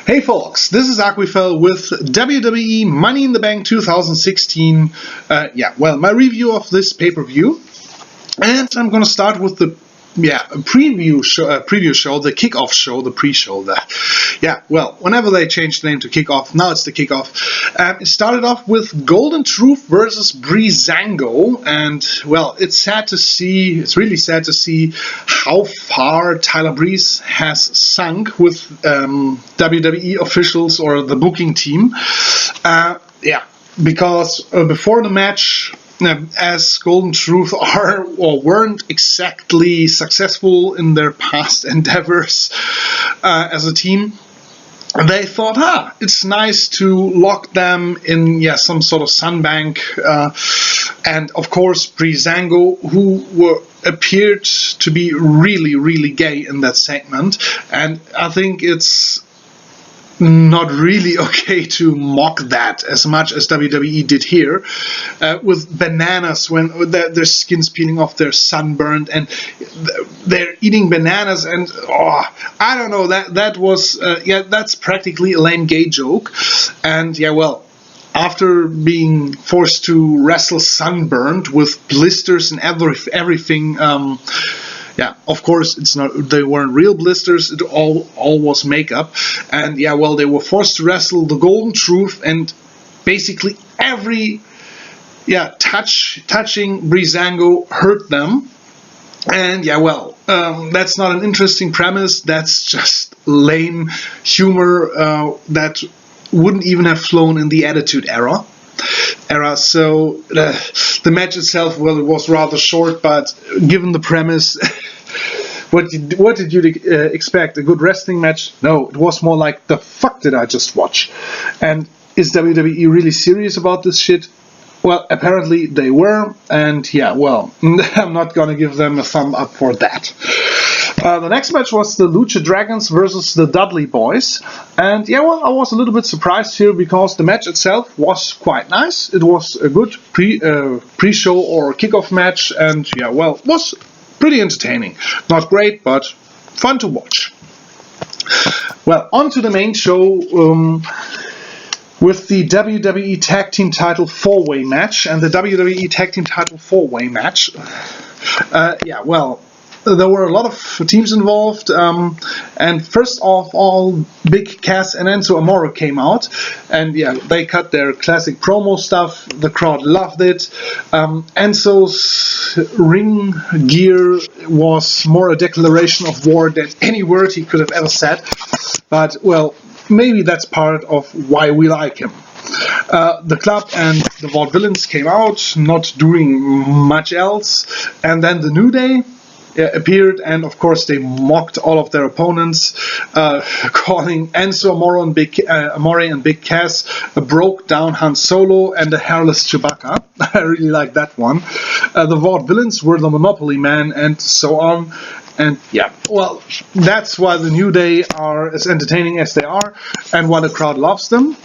Hey folks, this is Aquifel with WWE Money in the Bank 2016. My review of this pay-per-view. And I'm going to start with the preview show, the kickoff show, the pre-show. Whenever they changed the name to kickoff, now it's the kickoff. It started off with Golden Truth versus Breezango, and it's really sad to see how far Tyler Breeze has sunk with WWE officials or the booking team. Because before the match, as Golden Truth weren't exactly successful in their past endeavors as a team, they thought, it's nice to lock them in some sort of sunbank. And of course, Breezango, who appeared to be really, really gay in that segment. And I think it's not really okay to mock that as much as WWE did here, with bananas when their skin's peeling off, they're sunburned and they're eating bananas, and I don't know, that's practically a lame gay joke. And after being forced to wrestle sunburned with blisters and everything, of course, they weren't real blisters, it all was makeup. And they were forced to wrestle the Golden Truth, and basically every touching Breezango hurt them. And that's not an interesting premise, that's just lame humor that wouldn't even have flown in the Attitude Era. So the match itself, it was rather short, but given the premise, what did you expect? A good wrestling match? No, it was more like, the fuck did I just watch? And is WWE really serious about this shit? Well, apparently they were, and I'm not gonna give them a thumb up for that. The next match was the Lucha Dragons versus the Dudley Boys, and I was a little bit surprised here because the match itself was quite nice. It was a good pre-show or kickoff match, and was pretty entertaining. Not great, but fun to watch. Well, on to the main show with the WWE Tag Team Title 4-Way match, and the WWE Tag Team Title 4-Way match. There were a lot of teams involved, and first of all, Big Cass and Enzo Amore came out, and they cut their classic promo stuff. The crowd loved it. Enzo's ring gear was more a declaration of war than any word he could have ever said, but maybe that's part of why we like him. The club and the Vaudevillains came out, not doing much else, and then the New Day appeared, and of course they mocked all of their opponents, calling Enzo Amore and Big Cass a broke down Han Solo and a hairless Chewbacca. I really like that one. The Vaudevillains were the Monopoly Man, and so on. And that's why the New Day are as entertaining as they are, and why the crowd loves them.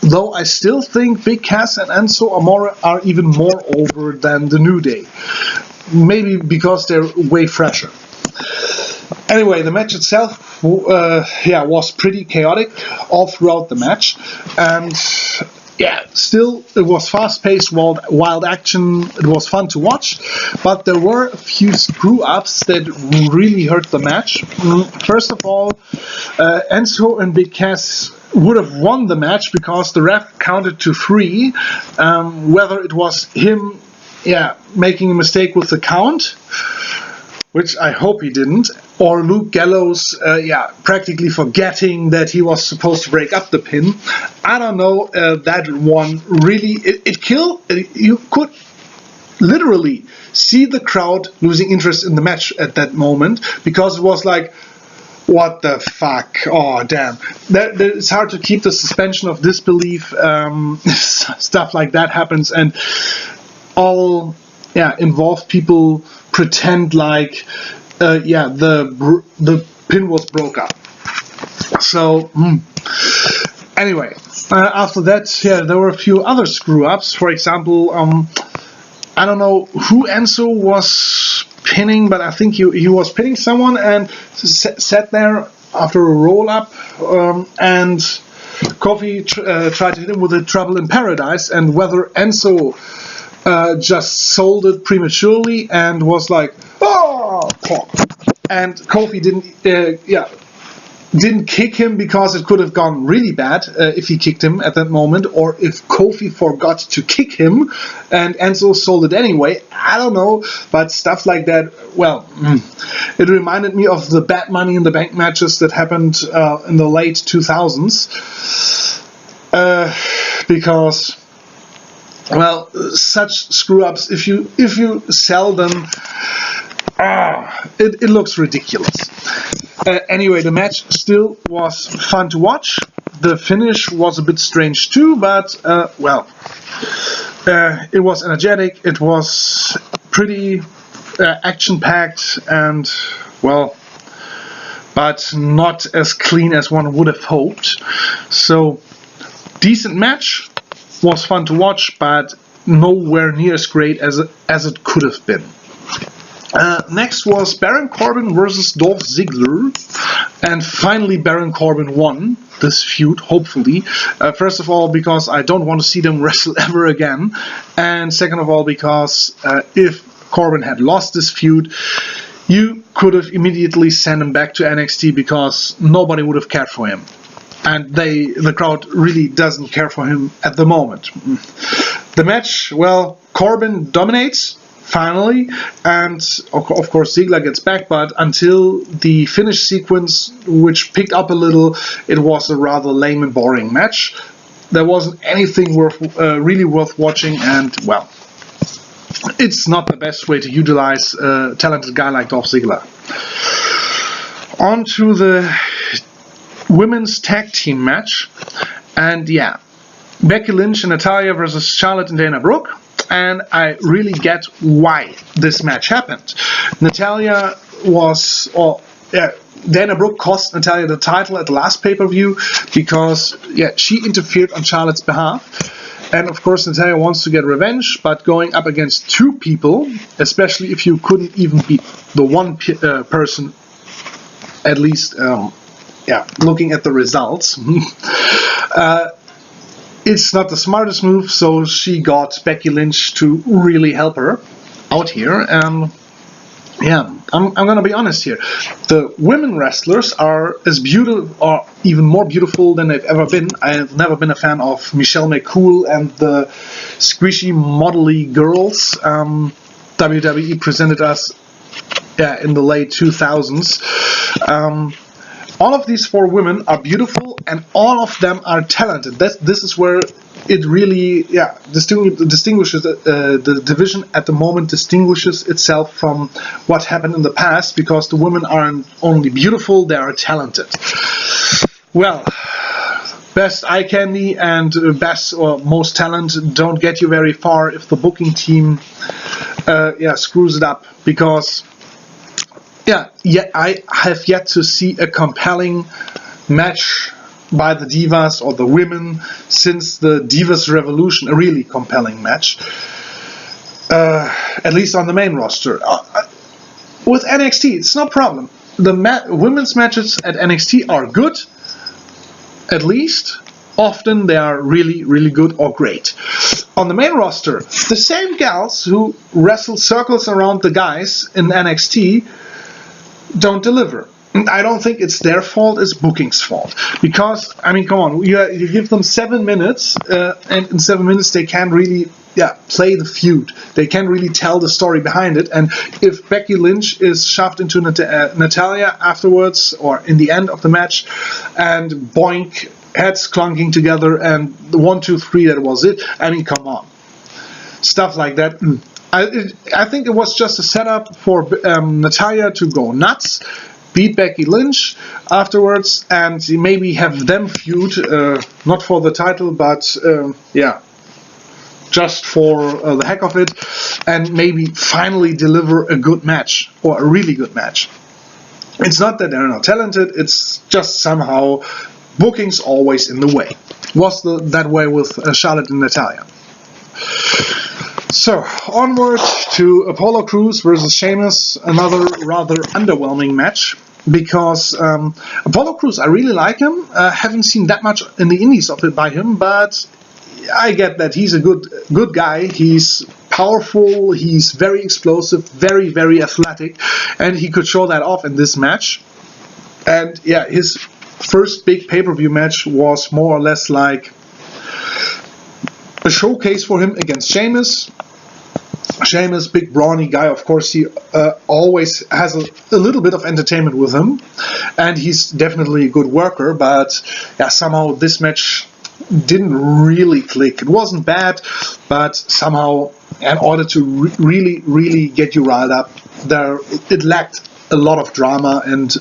Though I still think Big Cass and Enzo Amore are even more over than the New Day. Maybe because they're way fresher. Anyway, the match itself was pretty chaotic all throughout the match. And still it was fast-paced, wild action. It was fun to watch, but there were a few screw-ups that really hurt the match. First of all, Enzo and Big Cass would have won the match because the ref counted to 3. Whether it was him making a mistake with the count, which I hope he didn't, or Luke Gallows practically forgetting that he was supposed to break up the pin. I don't know, that one really, it killed. You could literally see the crowd losing interest in the match at that moment, because it was like, what the fuck? Oh, damn. It's hard to keep the suspension of disbelief. Stuff like that happens, and all involved people pretend like the pin was broke up. So anyway, after that, there were a few other screw-ups. For example, I don't know who Enzo was pinning, but I think he was pinning someone and sat there after a roll-up, and Kofi tried to hit him with a Trouble in Paradise, and whether Enzo just sold it prematurely and was like, oh, and Kofi didn't kick him because it could have gone really bad if he kicked him at that moment, or if Kofi forgot to kick him and Enzo sold it anyway. I don't know, but stuff like that, well, it reminded me of the bad Money in the Bank matches that happened in the late 2000s, because, well, such screw-ups, if you sell them, it looks ridiculous. Anyway, the match still was fun to watch. The finish was a bit strange too, but, well, it was energetic, it was pretty action-packed, and, well, but not as clean as one would have hoped. So, decent match, was fun to watch, but nowhere near as great as it could have been. Next was Baron Corbin versus Dolph Ziggler, and finally Baron Corbin won this feud, hopefully. First of all, because I don't want to see them wrestle ever again, and second of all, because if Corbin had lost this feud, you could have immediately sent him back to NXT because nobody would have cared for him. And the crowd really doesn't care for him at the moment. The match, well, Corbin dominates, finally, and of course Ziggler gets back, but until the finish sequence, which picked up a little, it was a rather lame and boring match. There wasn't anything really worth watching, and, well, it's not the best way to utilize a talented guy like Dolph Ziggler. On to the women's tag team match, and yeah, Becky Lynch and Natalya versus Charlotte and Dana Brooke, and I really get why this match happened. Dana Brooke cost Natalya the title at the last pay-per-view because, yeah, she interfered on Charlotte's behalf. And of course Natalya wants to get revenge, but going up against two people, especially if you couldn't even beat the one person, at least, looking at the results, it's not the smartest move, so she got Becky Lynch to really help her out here. Yeah, I'm gonna be honest here. The women wrestlers are as beautiful, or even more beautiful than they've ever been. I've never been a fan of Michelle McCool and the squishy, modelly girls WWE presented us in the late 2000s. All of these four women are beautiful, and all of them are talented. This is where it really, distinguishes the division at the moment, distinguishes itself from what happened in the past, because the women aren't only beautiful, they are talented. Well, best eye candy and best or most talent don't get you very far if the booking team screws it up, because I have yet to see a compelling match by the Divas or the women since the Divas Revolution, a really compelling match, at least on the main roster. With NXT, it's no problem. The women's matches at NXT are good, at least. Often they are really, really good or great. On the main roster, the same gals who wrestle circles around the guys in NXT don't deliver. I don't think it's their fault, it's booking's fault. Because, I mean, come on, you give them 7 minutes, and in 7 minutes they can't really play the feud. They can't really tell the story behind it. And if Becky Lynch is shoved into Natalya afterwards, or in the end of the match, and boink, heads clunking together, and the 1, 2, 3, that was it. I mean, come on. Stuff like that. I think it was just a setup for Natalya to go nuts, beat Becky Lynch afterwards, and maybe have them feud, not for the title, but just for the heck of it, and maybe finally deliver a good match, or a really good match. It's not that they're not talented, it's just somehow booking's always in the way. Was that way with Charlotte and Natalya. So, onward to Apollo Crews versus Sheamus, another rather underwhelming match. because Apollo Crews, I really like him. Haven't seen that much in the indies of it by him, but I get that he's a good guy. He's powerful, he's very explosive, very, very athletic, and he could show that off in this match. And yeah, his first big pay-per-view match was more or less like a showcase for him against Sheamus. Sheamus, big brawny guy, of course, he always has a little bit of entertainment with him, and he's definitely a good worker, but yeah, somehow this match didn't really click. It wasn't bad, but somehow, in order to really get you riled up, it lacked a lot of drama and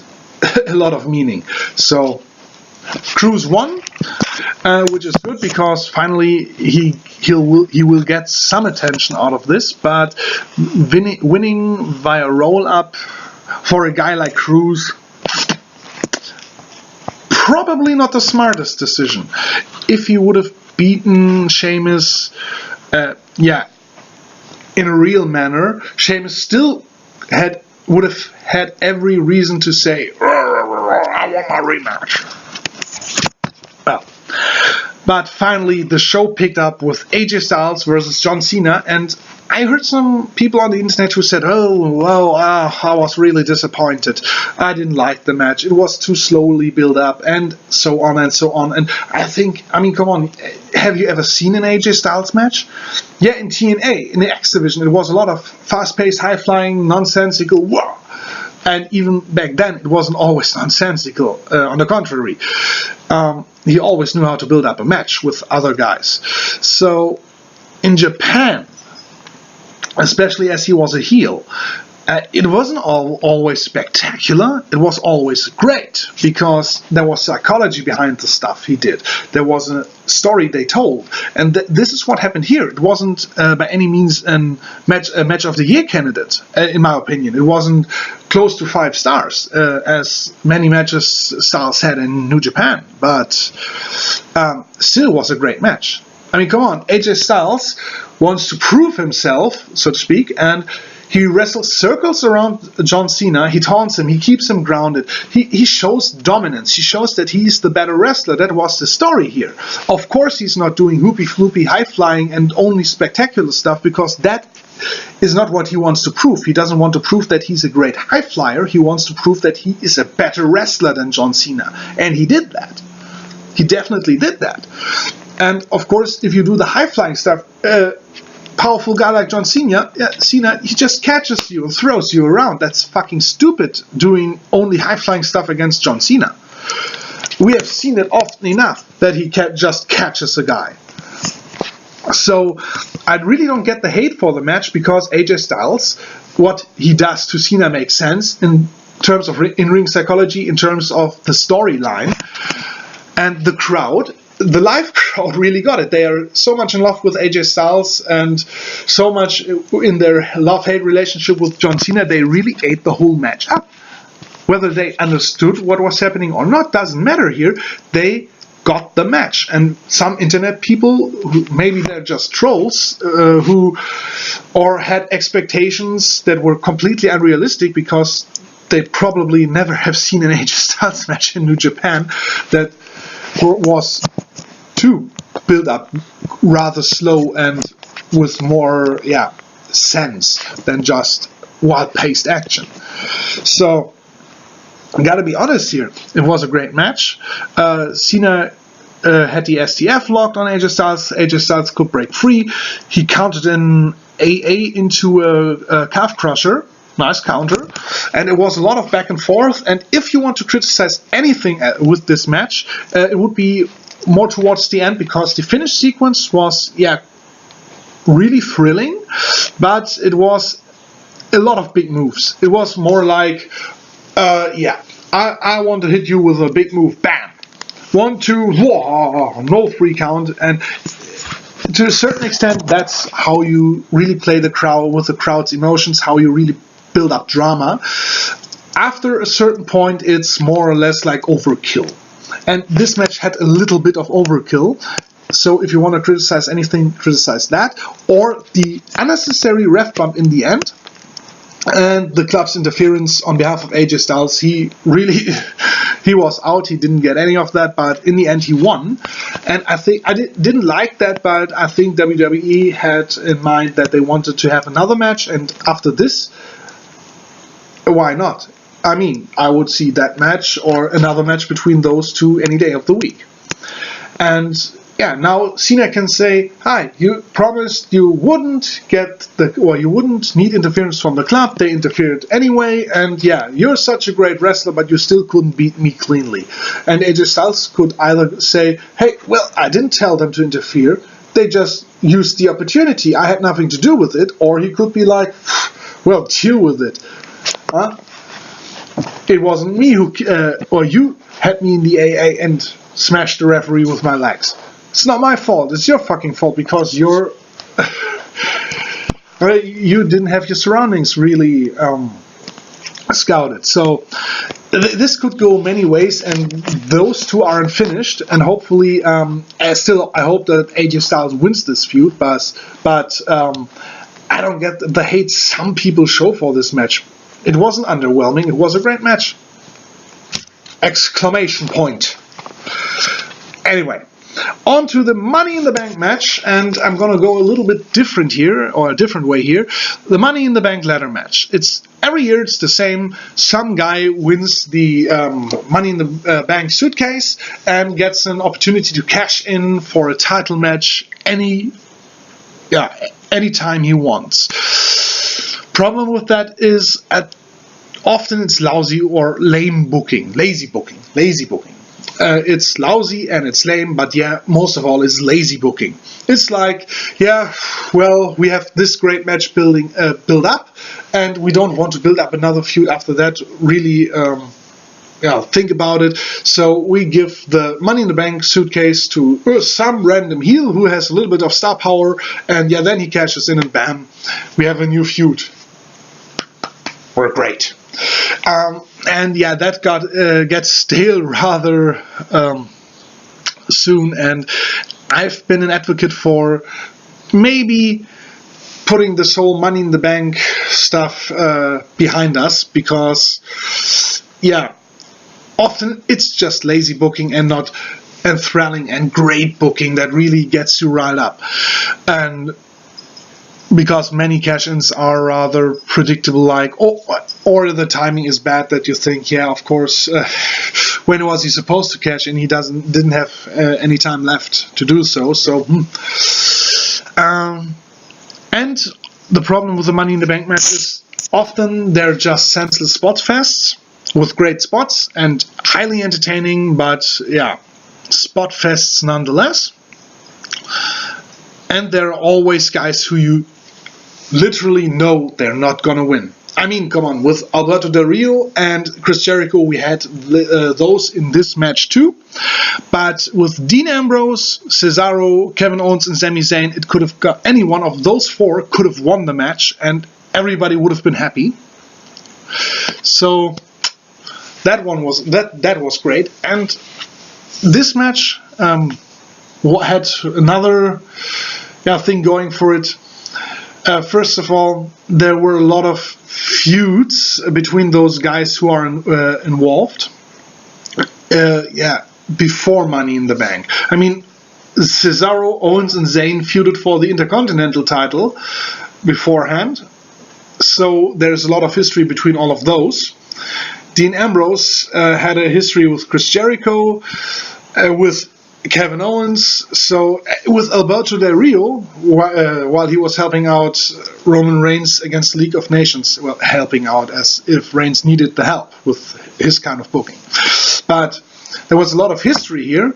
a lot of meaning. So Crews won, which is good because finally he will get some attention out of this. But winning via roll up for a guy like Crews, probably not the smartest decision. If he would have beaten Sheamus, in a real manner, Sheamus still would have had every reason to say, I want my rematch. Well, but finally the show picked up with AJ Styles versus John Cena, and I heard some people on the internet who said, I was really disappointed. I didn't like the match. It was too slowly built up, and so on and so on. And I mean, come on, have you ever seen an AJ Styles match? Yeah, in TNA, in the X Division, it was a lot of fast-paced, high-flying, nonsensical, whoa. And even back then, it wasn't always nonsensical. On the contrary, he always knew how to build up a match with other guys. So, in Japan, especially as he was a heel, it wasn't always spectacular. It was always great because there was psychology behind the stuff he did. There was a story they told, and this is what happened here. It wasn't by any means a match of the year candidate, in my opinion. It wasn't close to 5 stars, as many matches Styles had in New Japan, but still was a great match. I mean, come on, AJ Styles wants to prove himself, so to speak, and he wrestles circles around John Cena. He taunts him. He keeps him grounded. He shows dominance. He shows that he's the better wrestler. That was the story here. Of course, he's not doing hoopy-floopy, high-flying, and only spectacular stuff, because that is not what he wants to prove. He doesn't want to prove that he's a great high flyer. He wants to prove that he is a better wrestler than John Cena. And he did that. He definitely did that. And of course, if you do the high-flying stuff, powerful guy like John Cena, he just catches you and throws you around. That's fucking stupid, doing only high-flying stuff against John Cena. We have seen it often enough that he just catches a guy. So I really don't get the hate for the match, because AJ Styles, what he does to Cena makes sense in terms of in-ring psychology, in terms of the storyline. And the crowd, the live crowd, really got it. They are so much in love with AJ Styles and so much in their love-hate relationship with John Cena, they really ate the whole match up. Whether they understood what was happening or not doesn't matter here. They got the match. And some internet people, who maybe they're just trolls, or had expectations that were completely unrealistic, because they probably never have seen an AJ Styles match in New Japan that was to build up rather slow and with more sense than just wild-paced action. So I gotta be honest here, it was a great match. Cena had the STF locked on AJ Styles. AJ Styles could break free. He countered an AA into a calf crusher. Nice counter. And it was a lot of back and forth. And if you want to criticize anything with this match, it would be more towards the end, because the finish sequence was, really thrilling. But it was a lot of big moves. It was more like, I want to hit you with a big move. Bam! 1, 2, no 3 count. And to a certain extent, that's how you really play the crowd, with the crowd's emotions, how you really build up drama. After a certain point, it's more or less like overkill. And this match had a little bit of overkill. So if you want to criticize anything, criticize that. Or the unnecessary ref bump in the end. and the club's interference on behalf of AJ Styles. He was out. He didn't get any of that, but in the end he won. And I think I didn't like that, but I think WWE had in mind that they wanted to have another match, and after this, why not? I mean, I would see that match or another match between those two any day of the week. And yeah, now Cena can say, "Hi, you promised you wouldn't you wouldn't need interference from the club. They interfered anyway, and yeah, you're such a great wrestler, but you still couldn't beat me cleanly." And AJ Styles could either say, "Hey, well, I didn't tell them to interfere. They just used the opportunity. I had nothing to do with it." Or he could be like, "Well, deal with it. Huh? It wasn't me who, or you had me in the AA and smashed the referee with my legs. It's not my fault. It's your fucking fault because you didn't have your surroundings really scouted." So this could go many ways, and those two aren't finished. And hopefully, I hope that AJ Styles wins this feud. But I don't get the hate some people show for this match. It wasn't underwhelming. It was a great match. Exclamation point. Anyway, on to the Money in the Bank match, and I'm going to go a little bit different here, or a different way here. The Money in the Bank ladder match. Every year it's the same. Some guy wins the Money in the Bank suitcase and gets an opportunity to cash in for a title match anytime he wants. Problem with that is often it's lousy or lame booking, lazy booking. It's lousy and it's lame, but yeah, most of all it's lazy booking. It's like, yeah, well, we have this great match build up, and we don't want to build up another feud after that. Really, think about it. So we give the Money in the Bank suitcase to some random heel who has a little bit of star power, and yeah, then he cashes in, and bam, we have a new feud. We're great. And yeah, that gets stale rather soon, and I've been an advocate for maybe putting this whole Money in the Bank stuff behind us, because yeah, often it's just lazy booking and not enthralling and great booking that really gets you riled up. And because many cash-ins are rather predictable, or the timing is bad that you think, yeah, of course, when was he supposed to cash in? He didn't have any time left to do so. And the problem with the Money in the Bank match is often they're just senseless spot fests with great spots and highly entertaining, but yeah, spot fests nonetheless. And there are always guys who you literally know they're not gonna win. I mean, come on, with Alberto Del Rio and Chris Jericho, we had those in this match too. But with Dean Ambrose, Cesaro, Kevin Owens, and Sami Zayn, it could have got any one of those four could have won the match, and everybody would have been happy. So that was great. And this match had another thing going for it. First of all, there were a lot of feuds between those guys who are involved. Before Money in the Bank. I mean, Cesaro, Owens, and Zayn feuded for the Intercontinental title beforehand. So there's a lot of history between all of those. Dean Ambrose had a history with Chris Jericho, with Kevin Owens, so with Alberto Del Rio, while he was helping out Roman Reigns against the League of Nations. Well, helping out as if Reigns needed the help with his kind of booking. But there was a lot of history here,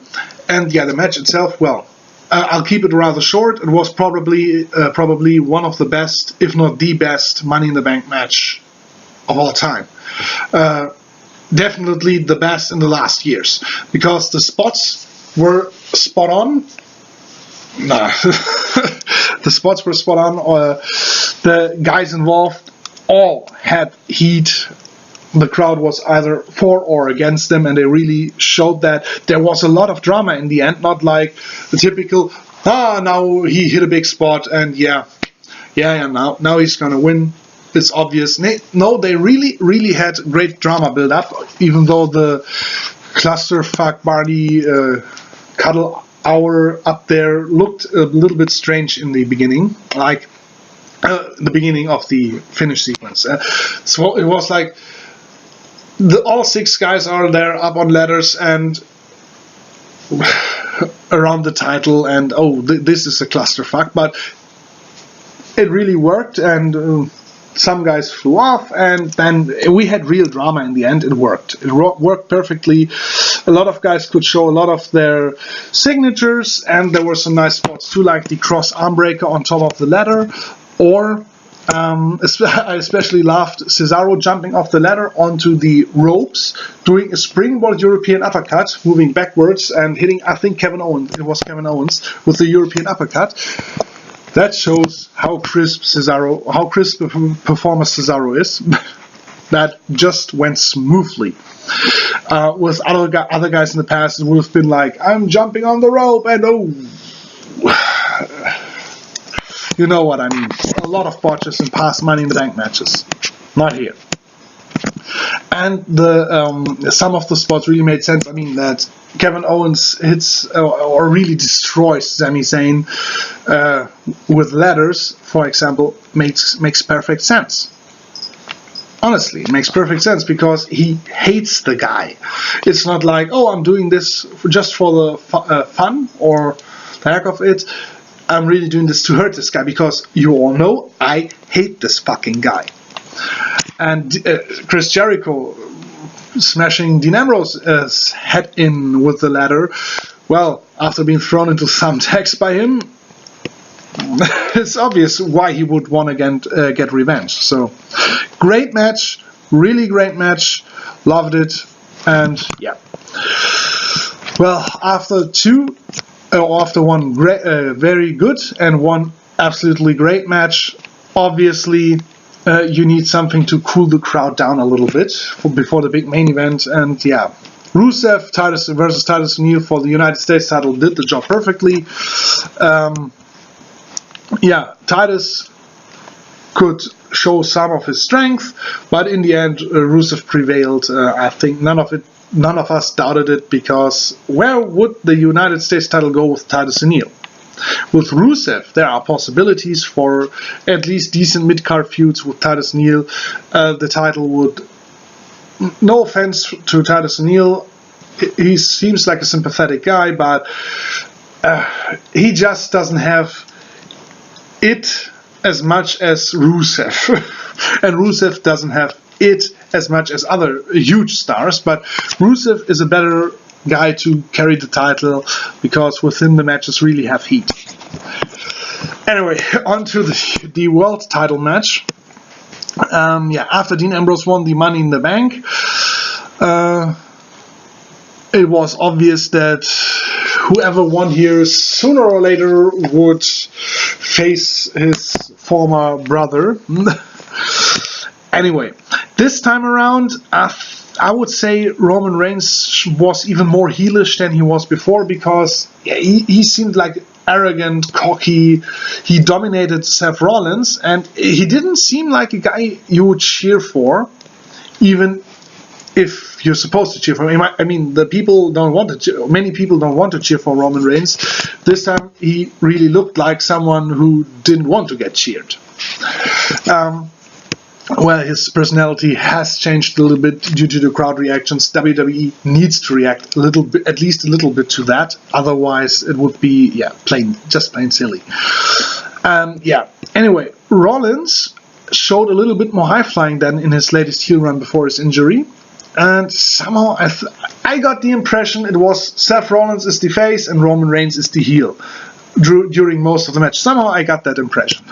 and yeah, the match itself, well, I'll keep it rather short. It was probably one of the best, if not the best, Money in the Bank match of all time. Definitely the best in the last years, because the spots were spot on. The spots were spot on. The guys involved all had heat. The crowd was either for or against them, and they really showed that. There was a lot of drama in the end, not like the typical, now he hit a big spot, and now he's gonna win. it's obvious. No, they really had great drama build up, even though the clusterfuck Barney cuddle hour up there looked a little bit strange in the beginning, like the beginning of the finish sequence. So it was like all 6 guys are there up on ladders and around the title, and this is a clusterfuck, but it really worked, and some guys flew off, and then we had real drama in the end. It worked. It worked perfectly. A lot of guys could show a lot of their signatures, and there were some nice spots too, like the cross arm breaker on top of the ladder, or I especially loved Cesaro jumping off the ladder onto the ropes, doing a springboard European uppercut, moving backwards and hitting, I think, Kevin Owens. It was Kevin Owens with the European uppercut. That shows how crisp a performer Cesaro is. That just went smoothly. With other guys in the past, it would have been like, I'm jumping on the rope, and you know what I mean. A lot of botches in past Money in the Bank matches. Not here. And some of the spots really made sense. I mean, that Kevin Owens hits or really destroys Sami Zayn with ladders, for example, makes perfect sense. Honestly, it makes perfect sense because he hates the guy. It's not like, I'm doing this just for the fun or the heck of it. I'm really doing this to hurt this guy, because you all know I hate this fucking guy. And Chris Jericho smashing Dean Ambrose's head in with the ladder, well, after being thrown into thumbtacks by him, it's obvious why he would want to get revenge. So, great match, really great match, loved it, and yeah. Well, after one very good and one absolutely great match, obviously you need something to cool the crowd down a little bit before the big main event, and yeah, Rusev versus Titus O'Neil for the United States title did the job perfectly. Titus could show some of his strength, but in the end Rusev prevailed. I think none of us doubted it, because where would the United States title go with Titus O'Neil? With Rusev, there are possibilities for at least decent mid-card feuds with Titus O'Neil. The title would, no offense to Titus O'Neil, he seems like a sympathetic guy, but he just doesn't have it as much as Rusev. And Rusev doesn't have it as much as other huge stars, but Rusev is a better guy to carry the title, because within the matches really have heat. Anyway, on to the world title match. After Dean Ambrose won the Money in the Bank, it was obvious that whoever won here sooner or later would face his former brother. Anyway, this time around, I would say Roman Reigns was even more heelish than he was before, because he seemed like arrogant, cocky. He dominated Seth Rollins, and he didn't seem like a guy you would cheer for, even if you're supposed to cheer for him. I mean, many people don't want to cheer for Roman Reigns. This time he really looked like someone who didn't want to get cheered. Well, his personality has changed a little bit due to the crowd reactions. WWE needs to react a little bit, at least a little bit, to that. Otherwise, it would be plain silly. Anyway, Rollins showed a little bit more high flying than in his latest heel run before his injury, and somehow I got the impression it was Seth Rollins is the face and Roman Reigns is the heel during most of the match. Somehow I got that impression.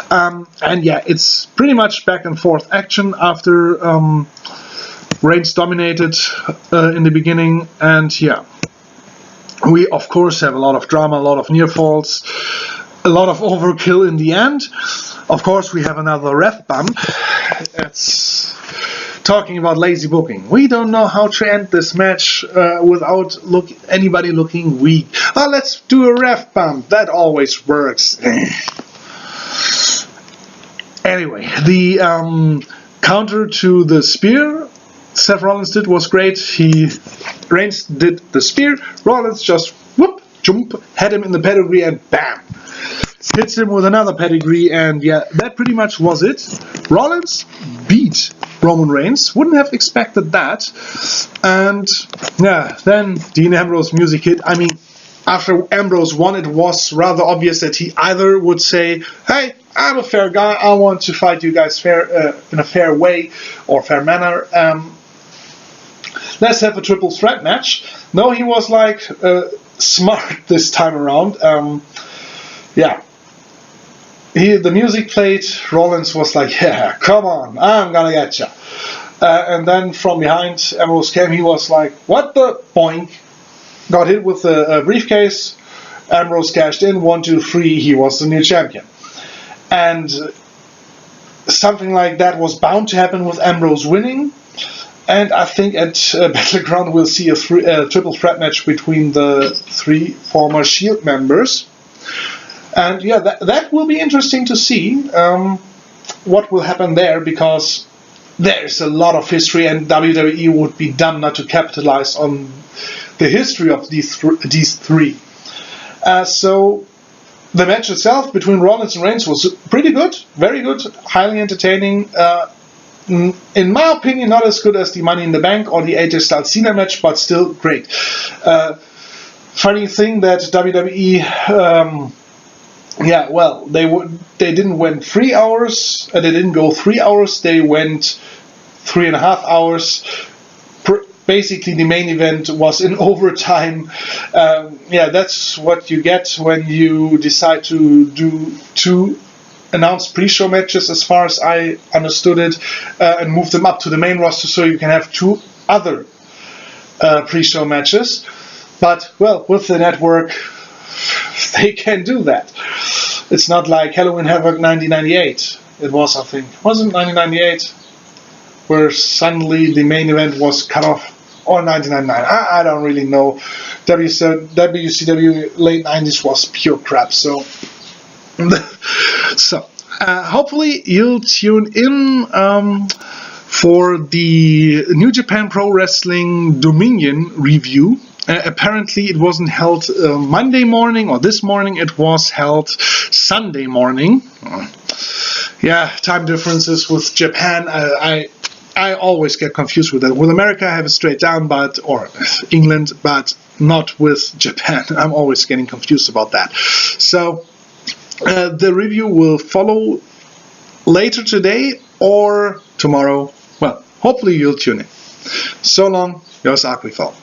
It's pretty much back and forth action after Reigns dominated in the beginning, and we of course have a lot of drama, a lot of near falls, a lot of overkill in the end. Of course, we have another ref bump. It's talking about lazy booking. We don't know how to end this match without anybody looking weak. Oh, let's do a ref bump. That always works. Anyway, the counter to the spear Seth Rollins did was great. Reigns did the spear. Rollins just whoop, jump, had him in the pedigree, and bam, hits him with another pedigree, and yeah, that pretty much was it. Rollins beat Roman Reigns. Wouldn't have expected that. And yeah, then Dean Ambrose music hit. I mean, after Ambrose won, it was rather obvious that he either would say, hey, I'm a fair guy, I want to fight you guys in a fair way or fair manner. Let's have a triple threat match. No, he was like smart this time around. Yeah. The music played, Rollins was like, yeah, come on, I'm gonna get ya. And then from behind, Ambrose came, he was like, what the boink? Got hit with a briefcase, Ambrose cashed in, 1, 2, 3, he was the new champion. And something like that was bound to happen with Ambrose winning. And I think at Battleground we'll see a triple threat match between the 3 former Shield members. And yeah, that will be interesting to see what will happen there, because there's a lot of history and WWE would be dumb not to capitalize on the history of these three. So the match itself between Rollins and Reigns was pretty good, very good, highly entertaining. In my opinion, not as good as the Money in the Bank or the AJ Styles Cena match, but still great. Funny thing that WWE, they didn't win 3 hours. They didn't go 3 hours. They went 3.5 hours. Basically, the main event was in overtime. That's what you get when you decide to do 2 announced pre-show matches, as far as I understood it, and move them up to the main roster so you can have 2 other pre-show matches. But, well, with the network, they can do that. It's not like Halloween Havoc 1998. It was, I think, wasn't 1998, where suddenly the main event was cut off, or 1999. I don't really know. WCW late 90s was pure crap. So hopefully you'll tune in for the New Japan Pro Wrestling Dominion review. Apparently it wasn't held Monday morning or this morning, it was held Sunday morning. Time differences with Japan, I always get confused with that. With America I have it straight down, or England, but not with Japan. I'm always getting confused about that. So the review will follow later today or tomorrow. Well, hopefully you'll tune in. So long, yours Aquifal.